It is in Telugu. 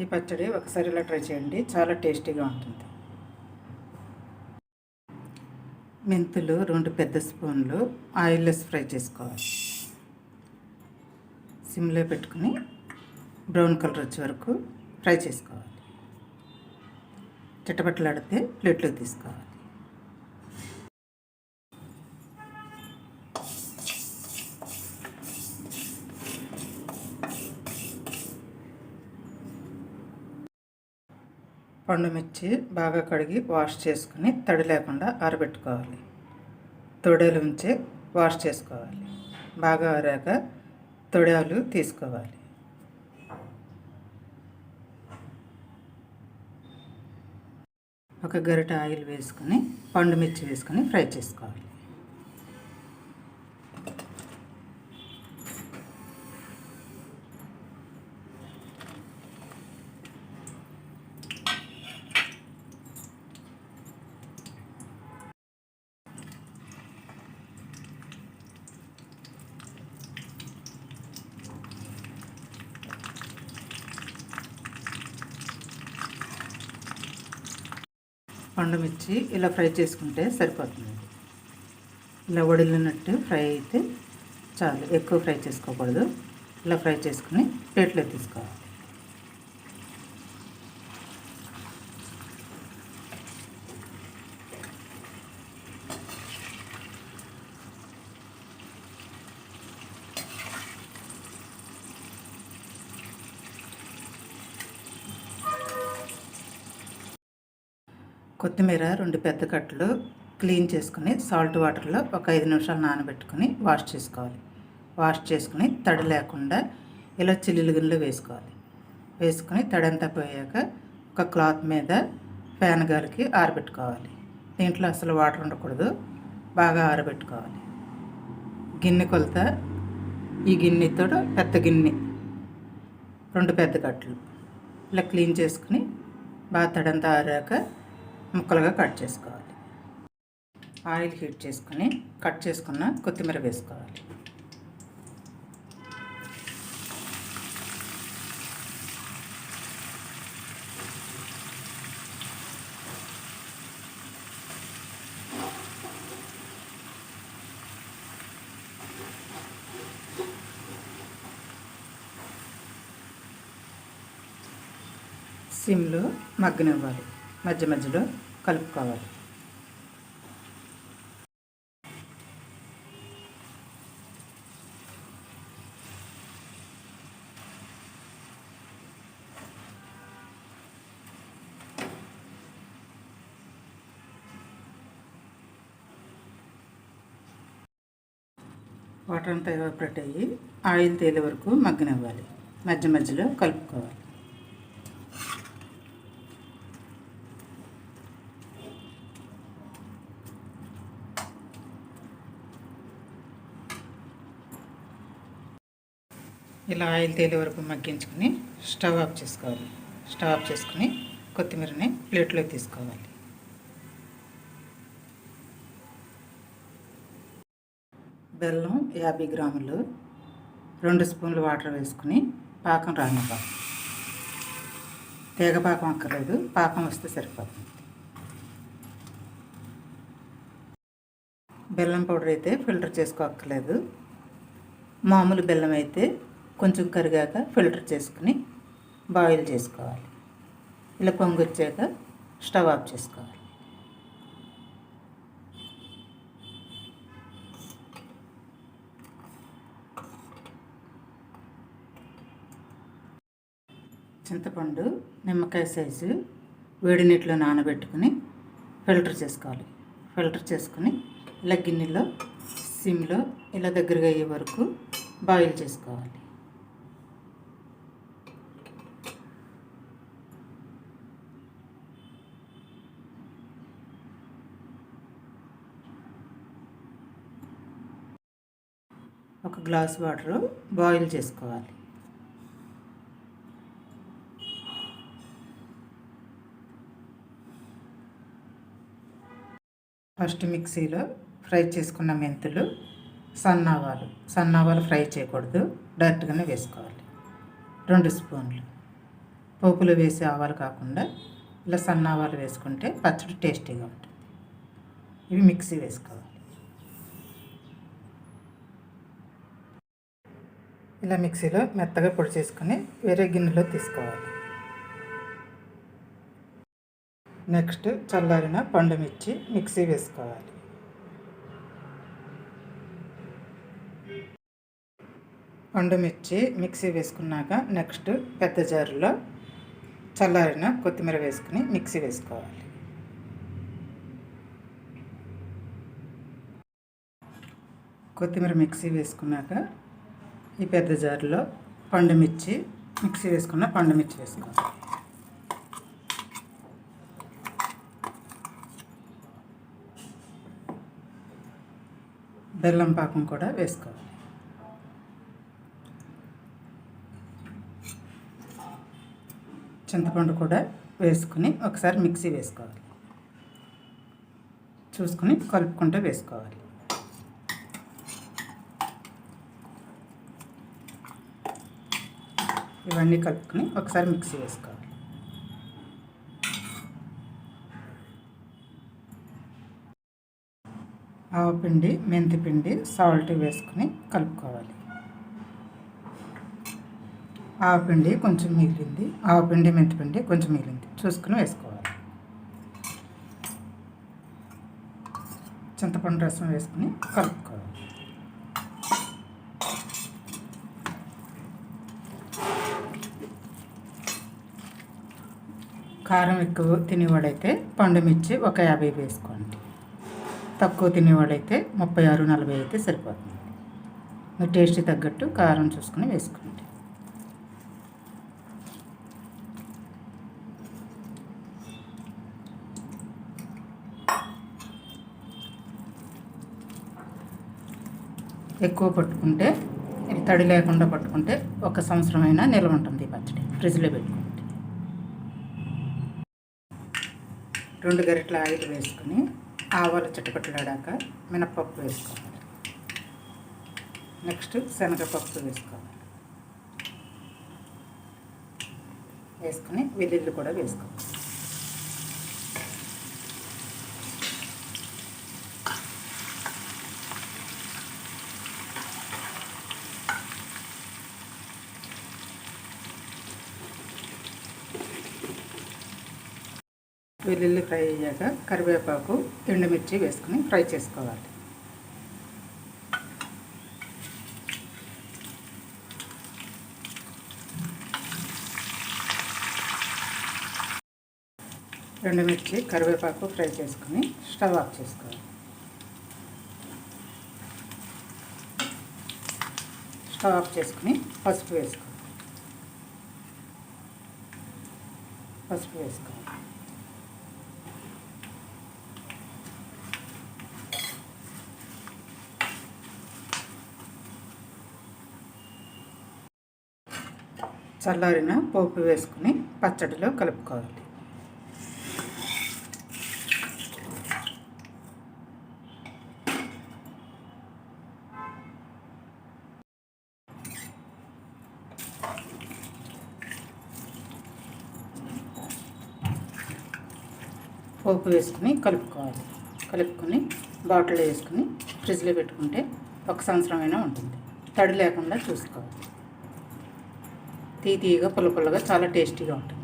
ఈ పచ్చడి ఒకసారి ఇలా ట్రై చేయండి, చాలా టేస్టీగా ఉంటుంది. మెంతులు 2 పెద్ద స్పూన్లు ఆయిల్లెస్ ఫ్రై చేసుకోవాలి. సిమ్లో పెట్టుకుని బ్రౌన్ కలర్ వచ్చే వరకు ఫ్రై చేసుకోవాలి. చిట్టపట్టలాడితే ప్లేట్లోకి తీసుకోవాలి. పండుమిర్చి బాగా కడిగి వాష్ చేసుకుని తడి లేకుండా ఆరబెట్టుకోవాలి. తొడలు ఉంచి వాష్ చేసుకోవాలి. బాగా ఆరాక తొడాలు తీసుకోవాలి. ఒక గరిటె ఆయిల్ వేసుకుని పండుమిర్చి వేసుకుని ఫ్రై చేసుకోవాలి. పండుమిర్చి ఇలా ఫ్రై చేసుకుంటే సరిపోతుంది. ఇలా వడిలినట్టు ఫ్రై అయితే చాలు, ఎక్కువ ఫ్రై చేసుకోకూడదు. ఇలా ఫ్రై చేసుకుని ప్లేట్లో తీసుకోవాలి. కొత్తిమీర 2 పెద్ద కట్టలు క్లీన్ చేసుకుని సాల్ట్ వాటర్లో ఒక 5 నిమిషాలు నానబెట్టుకుని వాష్ చేసుకోవాలి. వాష్ చేసుకుని తడి లేకుండా ఇలా చిల్లులు గిన్నెలో వేసుకోవాలి. వేసుకుని తడంతా పోయాక ఒక క్లాత్ మీద ఫ్యాన్ గాలికి ఆరబెట్టుకోవాలి. దీంట్లో అసలు వాటర్ ఉండకూడదు, బాగా ఆరబెట్టుకోవాలి. గిన్నె కొలత ఈ గిన్నెతో పెద్ద గిన్నె 2 పెద్ద కట్టలు ఇలా క్లీన్ చేసుకుని బాగా తడంతా ఆరాక ముక్కలుగా కట్ చేసుకోవాలి. ఆయిల్ హీట్ చేసుకుని కట్ చేసుకున్న కొత్తిమీర వేసుకోవాలి. సిమ్లో మగ్గనివ్వాలి. మధ్య మధ్యలో కలుపుకోవాలి. వాటర్ అంతా ఎవాపరేట్ అయ్యి ఆయిల్ తేలే వరకు మగ్గనివ్వాలి. మధ్య మధ్యలో కలుపుకోవాలి. ఇలా ఆయిల్ తేలే వరకు మగ్గించుకొని స్టవ్ ఆఫ్ చేసుకోవాలి. స్టవ్ ఆఫ్ చేసుకుని కొత్తిమీరని ప్లేట్లోకి తీసుకోవాలి. బెల్లం 50 గ్రాములు 2 స్పూన్లు వాటర్ వేసుకుని పాకం రానివ్వాలి. తీగ పాకం అక్కర్లేదు, పాకం వస్తే సరిపోతుంది. బెల్లం పౌడర్ అయితే ఫిల్టర్ చేసుకోక్కర్లేదు. మామూలు బెల్లం అయితే కొంచెం కరిగాక ఫిల్టర్ చేసుకుని బాయిల్ చేసుకోవాలి. ఇలా పొంగు వచ్చాక స్టవ్ ఆఫ్ చేసుకోవాలి. చింతపండు నిమ్మకాయ సైజు వేడి నీటిలో నానబెట్టుకుని ఫిల్టర్ చేసుకోవాలి. ఫిల్టర్ చేసుకుని ఇలా గిన్నెలో సిమ్లో ఇలా దగ్గరగా అయ్యే వరకు బాయిల్ చేసుకోవాలి. ఒక గ్లాస్ వాటర్ బాయిల్ చేసుకోవాలి. ఫస్ట్ మిక్సీలో ఫ్రై చేసుకున్న మెంతులు, సన్నావాలు ఫ్రై చేయకూడదు, డైరెక్ట్గానే వేసుకోవాలి. 2 స్పూన్లు. పోపులో వేసే ఆవాలు కాకుండా ఇలా సన్న ఆవాలు వేసుకుంటే పచ్చడి టేస్టీగా ఉంటుంది. ఇవి మిక్సీ వేసుకోవాలి. ఇలా మిక్సీలో మెత్తగా పొడి చేసుకొని వేరే గిన్నెలో తీసుకోవాలి. నెక్స్ట్ చల్లారిన పండు మిర్చి మిక్సీ వేసుకోవాలి. పండు మిర్చి మిక్సీ వేసుకున్నాక నెక్స్ట్ పెద్ద జారులో చల్లారిన కొత్తిమీర వేసుకుని మిక్సీ వేసుకోవాలి. కొత్తిమీర మిక్సీ వేసుకున్నాక ఈ పెద్ద జారులో పండు మిర్చి మిక్సీ వేసుకున్న పండు మిర్చి వేసుకోవాలి. బెల్లం పాకం కూడా వేసుకోవాలి. చింతపండు కూడా వేసుకుని ఒకసారి మిక్సీ వేసుకోవాలి. చూసుకుని కలుపుకుంటూ వేసుకోవాలి. ఇవన్నీ కలుపుకొని ఒకసారి మిక్సీ వేసుకోవాలి. ఆవపిండి, మెంతిపిండి, సాల్ట్ వేసుకుని కలుపుకోవాలి. ఆవపిండి కొంచెం మిగిలింది, ఆవపిండి మెంతిపిండి కొంచెం మిగిలింది చూసుకుని వేసుకోవాలి. చింతపండు రసం వేసుకుని కలుపుకోవాలి. కారం ఎక్కువ తినేవాడైతే పండు మిర్చి ఒక 50 వేసుకోండి. తక్కువ తినేవాడైతే 36-40 అయితే సరిపోతుంది. మీ టేస్ట్కి తగ్గట్టు కారం చూసుకుని వేసుకోండి. ఎక్కువ పట్టుకుంటే ఇది తడి లేకుండా పట్టుకుంటే 1 సంవత్సరమైనా నిల్వ ఉంటుంది. పచ్చడి ఫ్రిడ్జ్లో పెట్టుకుంటే 2 గరిటెల ఆయిల్ వేసుకుని ఆవాలు చిటపట్లాడాక మినపప్పు వేసుకోవాలి. నెక్స్ట్ శనగపప్పు వేసుకోవాలి. వేసుకుని వెల్లుల్లి కూడా వేసుకోవాలి. వెల్లుల్లి ఫ్రై అయ్యాక కరివేపాకు, ఎండుమిర్చి వేసుకుని ఫ్రై చేసుకోవాలి. ఎండుమిర్చి, కరివేపాకు ఫ్రై చేసుకుని స్టవ్ ఆఫ్ చేసుకోవాలి. స్టవ్ ఆఫ్ చేసుకుని పసుపు వేసుకోవాలి. చల్లారిన పోపు వేసుకుని పచ్చడిలో కలుపుకోవాలి. పోపు వేసుకుని కలుపుకొని బాటిల్ వేసుకుని ఫ్రిడ్జ్లో పెట్టుకుంటే 1 సంవత్సరమైనా ఉంటుంది. తడి లేకుండా చూసుకోవాలి. తీయగా పుల్ల పుల్లగా చాలా టేస్టీగా ఉంటుంది.